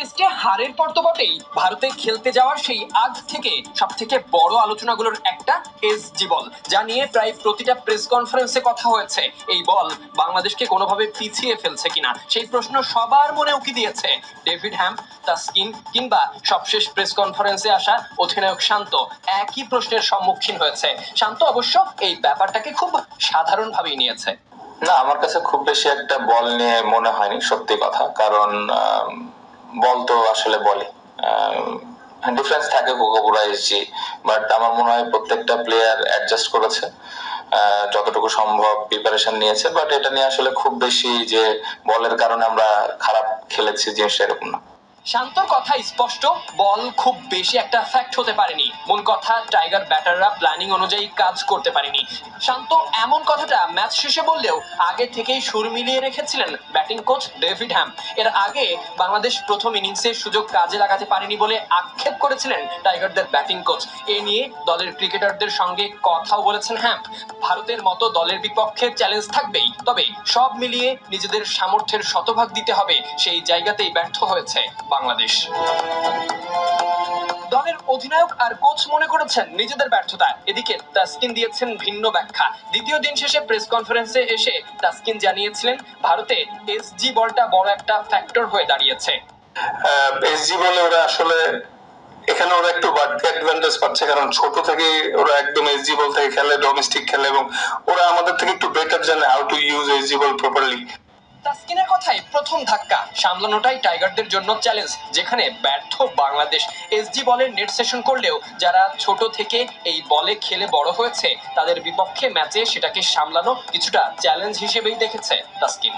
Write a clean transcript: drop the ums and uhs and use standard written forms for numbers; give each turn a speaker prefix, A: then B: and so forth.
A: টেস্টে হারের পর তো বটেই, ভারতে খেলতে যাওয়ার সেই আগ থেকে সব থেকে বড় আলোচনাগুলোর একটা এসজি বল, যা নিয়ে প্রায় প্রতিটা প্রেস কনফারেন্সে কথা হয়েছে। এই বল বাংলাদেশকে কোনোভাবে পিছিয়ে ফেলছে কিনা সেই প্রশ্ন সবার মনে উকি দিয়েছে। ডেভিড হ্যাম্প, তাসকিন কিংবা সবশেষ প্রেস কনফারেন্সে আসা অধিনায়ক শান্ত একই প্রশ্নের সম্মুখীন হয়েছে। শান্ত অবশ্য এই ব্যাপারটাকে খুব সাধারণভাবেই নিয়েছে।
B: না, আমার কাছে খুব বেশি একটা বল নিয়ে মনে হয়নি, সত্যি কথা। কারণ বল তো আসলে বলে ডিফারেন্স থাকে কোকোবুরা এসজি, বাট আমার মনে হয় প্রত্যেকটা প্লেয়ার অ্যাডজাস্ট করেছে, যতটুকু সম্ভব প্রিপারেশন নিয়েছে। বাট এটা নিয়ে আসলে খুব বেশি যে বলের কারণে আমরা খারাপ খেলেছি জিনিসটা এরকম না।
A: শান্তর কথা স্পষ্ট, বল খুব বেশি একটা ফ্যাক্ট হতে পারেনি। মূল কথা, টাইগার ব্যাটাররা প্ল্যানিং অনুযায়ী কাজ করতে পারেনি। শান্ত এমন কথাটা ম্যাচ শেষে বললেও আগে থেকেই সুর মিলিয়ে রেখেছিলেন ব্যাটিং কোচ ডেভিড হ্যাম্প। এর আগে বাংলাদেশ প্রথম ইনিংসে সুযোগ কাজে লাগাতে পারেনি বলে আক্ষেপ করেছিলেন টাইগারদের ব্যাটিং কোচ। এ নিয়ে দলের ক্রিকেটারদের সঙ্গে কথাও বলেছেন হ্যাম্প। ভারতের মতো দলের বিপক্ষে চ্যালেঞ্জ থাকবেই, তবে সব মিলিয়ে নিজেদের সামর্থ্যের শতভাগ দিতে হবে, সেই জায়গাতেই ব্যর্থ হয়েছে বাংলাদেশ। দলের অধিনায়ক আর কোচ মনে করেছেন নিজেদের ব্যর্থতা। এদিকে তাসকিন দিয়েছেন ভিন্ন ব্যাখ্যা। দ্বিতীয় দিন শেষে প্রেস কনফারেন্সে এসে তাসকিন জানিয়েছিলেন ভারতে এসজি বলটা বড় একটা ফ্যাক্টর হয়ে দাঁড়িয়েছে।
B: এসজি বলে ওরা আসলে এখানে ওরা একটু বাড়তি অ্যাডভান্টেজ পাচ্ছে, কারণ ছোট থেকে ওরা একদম এসজি বল থেকে খেলে, ডোমেস্টিক খেলে, এবং ওরা আমাদের থেকে একটু বেটার জানে how to use SG ball properly.
A: তাসকিনের কথাই প্রথম ধাক্কা সামলানোটাই টাইগারদের জন্য চ্যালেঞ্জ, যেখানে ব্যর্থ বাংলাদেশ। এসজি বলের নেট সেশন করলেও যারা ছোট থেকে এই বলে খেলে বড় হয়েছে তাদের বিপক্ষে ম্যাচে সেটাকে সামলানো কিছুটা চ্যালেঞ্জ হিসেবেই দেখেছে তাসকিন।